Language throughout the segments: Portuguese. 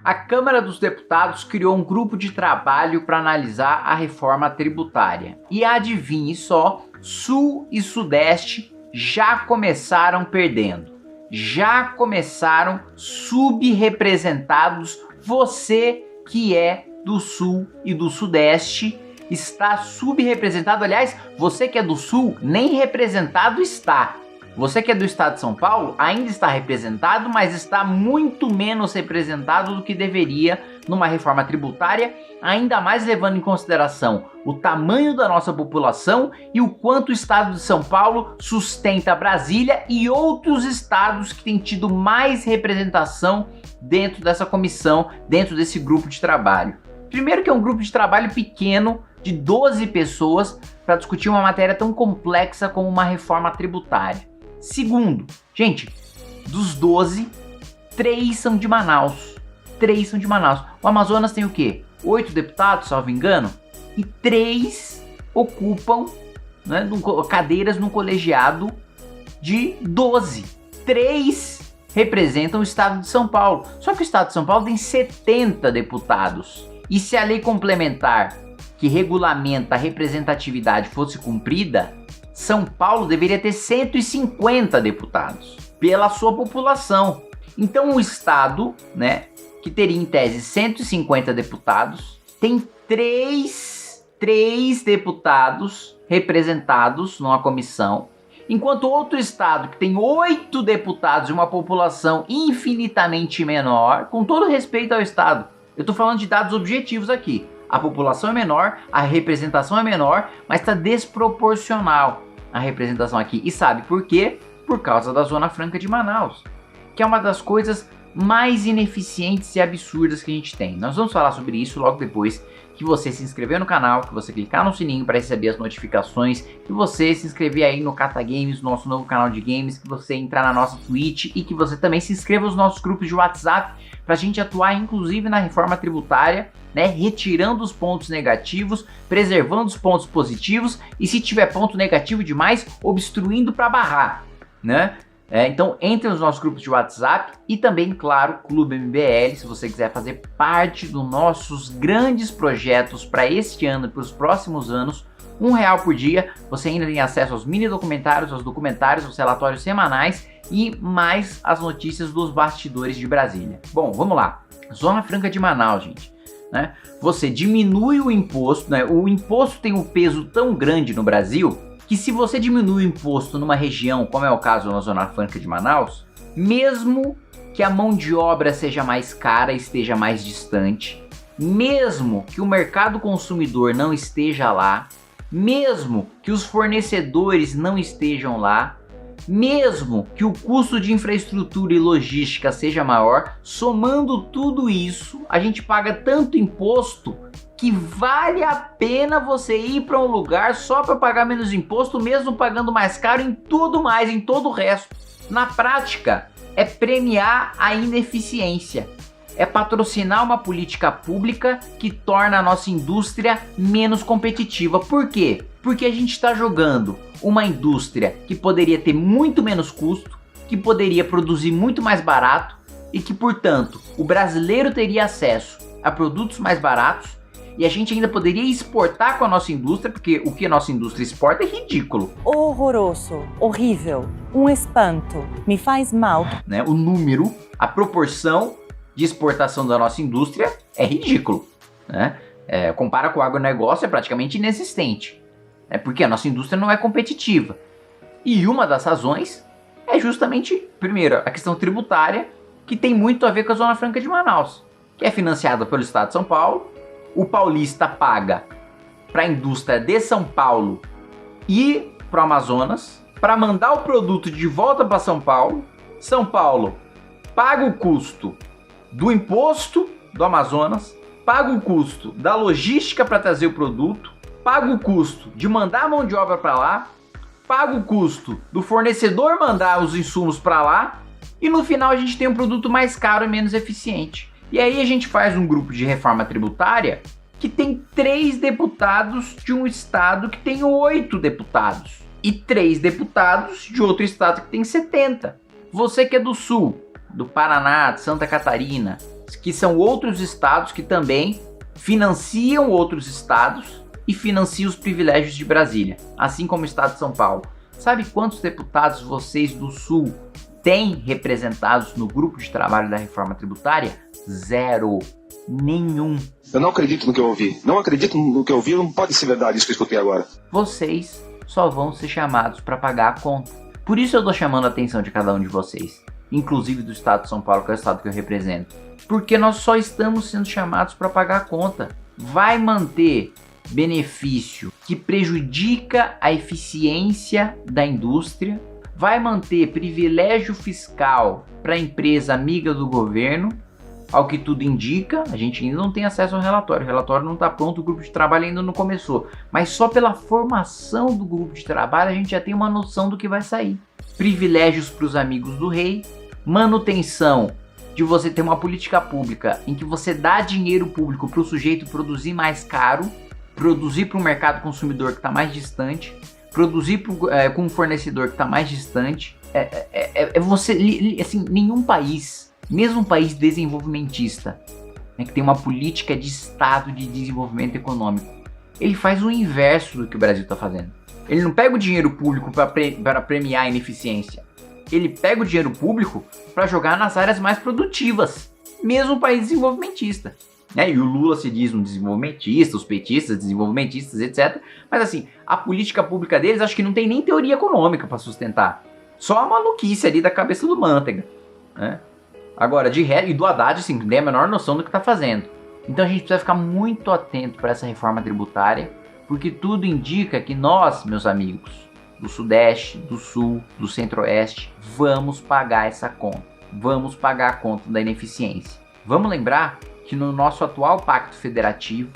A Câmara dos Deputados criou um grupo de trabalho para analisar a reforma tributária. E adivinhe só, Sul e Sudeste já começaram perdendo. Já começaram subrepresentados. Você que é do Sul e do Sudeste está subrepresentado. Aliás, você que é do Sul nem representado está. Você que é do estado de São Paulo ainda está representado, mas está muito menos representado do que deveria numa reforma tributária, ainda mais levando em consideração o tamanho da nossa população e o quanto o estado de São Paulo sustenta Brasília e outros estados que têm tido mais representação dentro dessa comissão, dentro desse grupo de trabalho. Primeiro que é um grupo de trabalho pequeno, de 12 pessoas, para discutir uma matéria tão complexa como uma reforma tributária. Segundo, gente, dos 12, 3 são de Manaus. 3 são de Manaus. O Amazonas tem o quê? 8 deputados, salvo engano, e 3 ocupam, né, cadeiras no colegiado de 12. 3 representam o estado de São Paulo. Só que o estado de São Paulo tem 70 deputados. E se a lei complementar que regulamenta a representatividade fosse cumprida, São Paulo deveria ter 150 deputados pela sua população. Então o estado, né, que teria em tese 150 deputados, tem 3 deputados representados numa comissão, enquanto outro estado que tem 8 deputados e uma população infinitamente menor, com todo respeito ao estado, eu estou falando de dados objetivos aqui, a população é menor, a representação é menor, mas está desproporcional a representação aqui. E sabe por quê? Por causa da Zona Franca de Manaus, que é uma das coisas mais ineficientes e absurdas que a gente tem. Nós vamos falar sobre isso logo depois que você se inscrever no canal, que você clicar no sininho para receber as notificações, que você se inscrever aí no Cata Games, nosso novo canal de games, que você entrar na nossa Twitch e que você também se inscreva nos nossos grupos de WhatsApp para a gente atuar inclusive na reforma tributária, né, retirando os pontos negativos, preservando os pontos positivos e se tiver ponto negativo demais, obstruindo para barrar, né? Então entre nos nossos grupos de WhatsApp e também, claro, Clube MBL, se você quiser fazer parte dos nossos grandes projetos para este ano e para os próximos anos. R$1 por dia, você ainda tem acesso aos mini documentários, aos documentários, aos relatórios semanais e mais as notícias dos bastidores de Brasília. Bom, vamos lá. Zona Franca de Manaus, gente. Né? Você diminui o imposto, né? O imposto tem um peso tão grande no Brasil que se você diminui o imposto numa região, como é o caso na Zona Franca de Manaus, mesmo que a mão de obra seja mais cara, esteja mais distante, mesmo que o mercado consumidor não esteja lá, mesmo que os fornecedores não estejam lá, mesmo que o custo de infraestrutura e logística seja maior, somando tudo isso, a gente paga tanto imposto que vale a pena você ir para um lugar só para pagar menos imposto, mesmo pagando mais caro em tudo mais, em todo o resto. Na prática, é premiar a ineficiência. É patrocinar uma política pública que torna a nossa indústria menos competitiva. Por quê? Porque a gente está jogando uma indústria que poderia ter muito menos custo, que poderia produzir muito mais barato e que, portanto, o brasileiro teria acesso a produtos mais baratos e a gente ainda poderia exportar com a nossa indústria, porque o que a nossa indústria exporta é ridículo. Horroroso, horrível, um espanto, me faz mal. Né? O número, a proporção de exportação da nossa indústria é ridículo. Né? Compara com o agronegócio, é praticamente inexistente. Porque a nossa indústria não é competitiva. E uma das razões é justamente, primeiro, a questão tributária, que tem muito a ver com a Zona Franca de Manaus, que é financiada pelo Estado de São Paulo. O paulista paga para a indústria de São Paulo e para o Amazonas, para mandar o produto de volta para São Paulo. São Paulo paga o custo do imposto do Amazonas, paga o custo da logística para trazer o produto, paga o custo de mandar a mão de obra para lá, paga o custo do fornecedor mandar os insumos para lá e no final a gente tem um produto mais caro e menos eficiente. E aí a gente faz um grupo de reforma tributária que tem 3 deputados de um estado que tem 8 deputados e 3 deputados de outro estado que tem 70. Você que é do Sul, do Paraná, de Santa Catarina, que são outros estados que também financiam outros estados e financiam os privilégios de Brasília, assim como o estado de São Paulo. Sabe quantos deputados vocês do Sul têm representados no grupo de trabalho da reforma tributária? 0. Nenhum. Eu não acredito no que eu ouvi. Não acredito no que eu ouvi, não pode ser verdade isso que eu escutei agora. Vocês só vão ser chamados para pagar a conta. Por isso eu tô chamando a atenção de cada um de vocês, inclusive do estado de São Paulo, que é o estado que eu represento. Porque nós só estamos sendo chamados para pagar a conta. Vai manter benefício que prejudica a eficiência da indústria, vai manter privilégio fiscal para a empresa amiga do governo. Ao que tudo indica, a gente ainda não tem acesso ao relatório. O relatório não está pronto, o grupo de trabalho ainda não começou. Mas só pela formação do grupo de trabalho a gente já tem uma noção do que vai sair. Privilégios para os amigos do rei, manutenção de você ter uma política pública em que você dá dinheiro público para o sujeito produzir mais caro, produzir para um mercado consumidor que está mais distante, produzir com um fornecedor que está mais distante. Assim, nenhum país, mesmo um país desenvolvimentista, né, que tem uma política de Estado de desenvolvimento econômico, ele faz o inverso do que o Brasil está fazendo. Ele não pega o dinheiro público para premiar a ineficiência. Ele pega o dinheiro público para jogar nas áreas mais produtivas, mesmo um país desenvolvimentista. E o Lula se diz um desenvolvimentista, os petistas, desenvolvimentistas, etc. Mas assim, a política pública deles acho que não tem nem teoria econômica para sustentar. Só a maluquice ali da cabeça do Manteiga, né? Agora, de resto, e do Haddad, assim, não tem a menor noção do que está fazendo. Então a gente precisa ficar muito atento para essa reforma tributária, porque tudo indica que nós, meus amigos, do Sudeste, do Sul, do Centro-Oeste, vamos pagar essa conta. Vamos pagar a conta da ineficiência. Vamos lembrar que no nosso atual pacto federativo,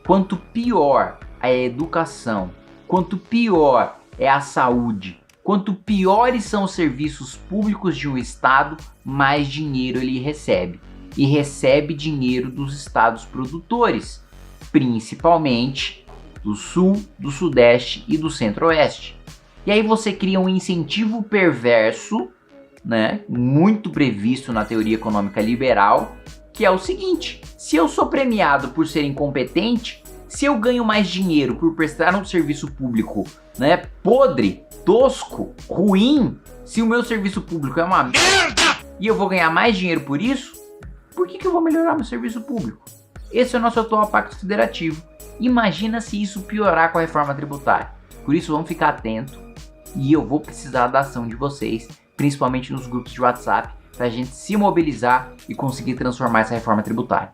quanto pior é a educação, quanto pior é a saúde, quanto piores são os serviços públicos de um estado, mais dinheiro ele recebe. E recebe dinheiro dos estados produtores, principalmente do Sul, do Sudeste e do Centro-Oeste. E aí você cria um incentivo perverso, né, muito previsto na teoria econômica liberal, que é o seguinte: se eu sou premiado por ser incompetente, se eu ganho mais dinheiro por prestar um serviço público, né, podre, tosco, ruim, se o meu serviço público é uma merda e eu vou ganhar mais dinheiro por isso, por que eu vou melhorar meu serviço público? Esse é o nosso atual pacto federativo. Imagina se isso piorar com a reforma tributária. Por isso vamos ficar atentos e eu vou precisar da ação de vocês, principalmente nos grupos de WhatsApp, para a gente se mobilizar e conseguir transformar essa reforma tributária.